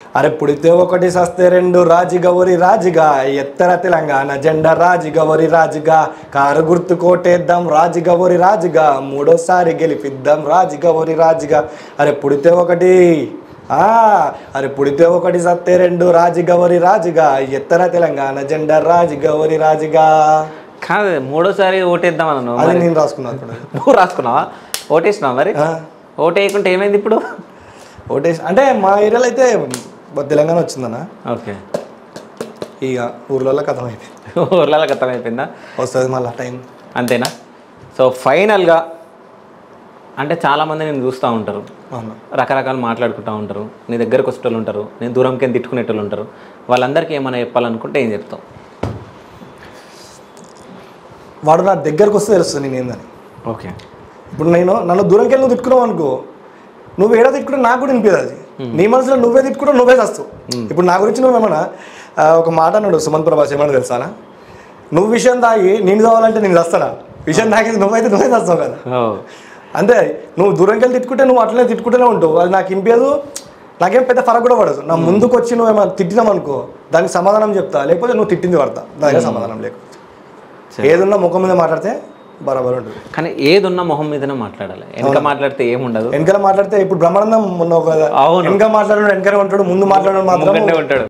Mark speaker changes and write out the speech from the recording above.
Speaker 1: అరే పుడితే ఒకటి సస్తే రెండు రాజుగౌరి రాజుగా ఎత్తర తెలంగాణ జెండా రాజుగౌరి రాజుగా కారు గుర్తు కోటేద్దాం రాజుగౌరి రాజుగా మూడోసారి గెలిపిద్దాం రాజుగౌరి రాజుగా అరే పుడితే ఒకటి అరే పుడితే ఒకటి సత్తే రెండు రాజుగౌరి రాజుగా ఎత్తర తెలంగాణ జెండా రాజుగౌరి రాజుగా
Speaker 2: కాదు మూడోసారి ఓటేద్దాం అన్నాను.
Speaker 1: అది నేను రాసుకున్నాను.
Speaker 2: నువ్వు రాసుకున్నావా? ఓటేసినావా? మరి ఓటు వేయకుంటే ఏమైంది ఇప్పుడు?
Speaker 1: ఓటేసి అంటే మా ఏరియాలో అయితే తెలంగాణ వచ్చిందన్న.
Speaker 2: ఓకే,
Speaker 1: ఇక ఊర్లలో కథం అయిపోయింది.
Speaker 2: ఊర్లలో కథం అయిపోయిందా?
Speaker 1: వస్తుంది మళ్ళీ టైం,
Speaker 2: అంతేనా? సో ఫైనల్గా అంటే చాలామంది నేను చూస్తూ ఉంటారు, రకరకాలు మాట్లాడుకుంటూ ఉంటారు, నీ దగ్గరకు వచ్చేటోళ్ళు ఉంటారు, నేను దూరంకి తిట్టుకునేటోళ్ళు ఉంటారు. వాళ్ళందరికీ ఏమైనా చెప్పాలనుకుంటే ఏం చెప్తావు?
Speaker 1: వాడు నా దగ్గరకు వస్తే తెలుస్తుంది నేను ఏందని.
Speaker 2: ఓకే,
Speaker 1: ఇప్పుడు నన్ను దూరంకి వెళ్ళి నువ్వు తిట్టుకున్నావు అనుకో, నువ్వు ఏడా తిట్టుకుంటే నాకు కూడా వినిపించదు. అది నీ మనసులో నువ్వే తిట్టుకుంటావు, నువ్వే చేస్తావు. ఇప్పుడు నా గురించి నువ్వేమన్నా ఒక మాట అన్నాడు సుమంత్ ప్రభాస్, ఏమన్నా తెలుసానా? నువ్వు విషయం తాగి నేను కావాలంటే నేను చేస్తానా? విషయం తాగేది నువ్వైతే నువ్వే చేస్తావు కదా. అంతే, నువ్వు దూరంకి వెళ్ళి తిట్టుకుంటే నువ్వు అట్లనే తిట్టుకుంటూనే ఉంటావు. అది నాకు వినిపించదు, నాకేం పెద్ద ఫరక్ కూడా పడదు. నా ముందుకు వచ్చి నువ్వేమన్నా తిట్టినావు అనుకో, దానికి సమాధానం చెప్తా, లేకపోతే నువ్వు తిట్టింది పడతా, దానికి సమాధానం లేకపోతే. ఏదున్నా ముఖం మీద మాట్లాడితే బరాబర్ ఉంటుంది.
Speaker 2: కానీ ఏదున్నా మొహం మీదనే మాట్లాడాలి. వెనక మాట్లాడితే ఏముండదు.
Speaker 1: వెనకాల మాట్లాడితే ఇప్పుడు బ్రహ్మానందం ఉన్న వెనక మాట్లాడు వెనకనే ఉంటాడు, ముందు మాట్లాడడం మాత్రం ఉంటాడు.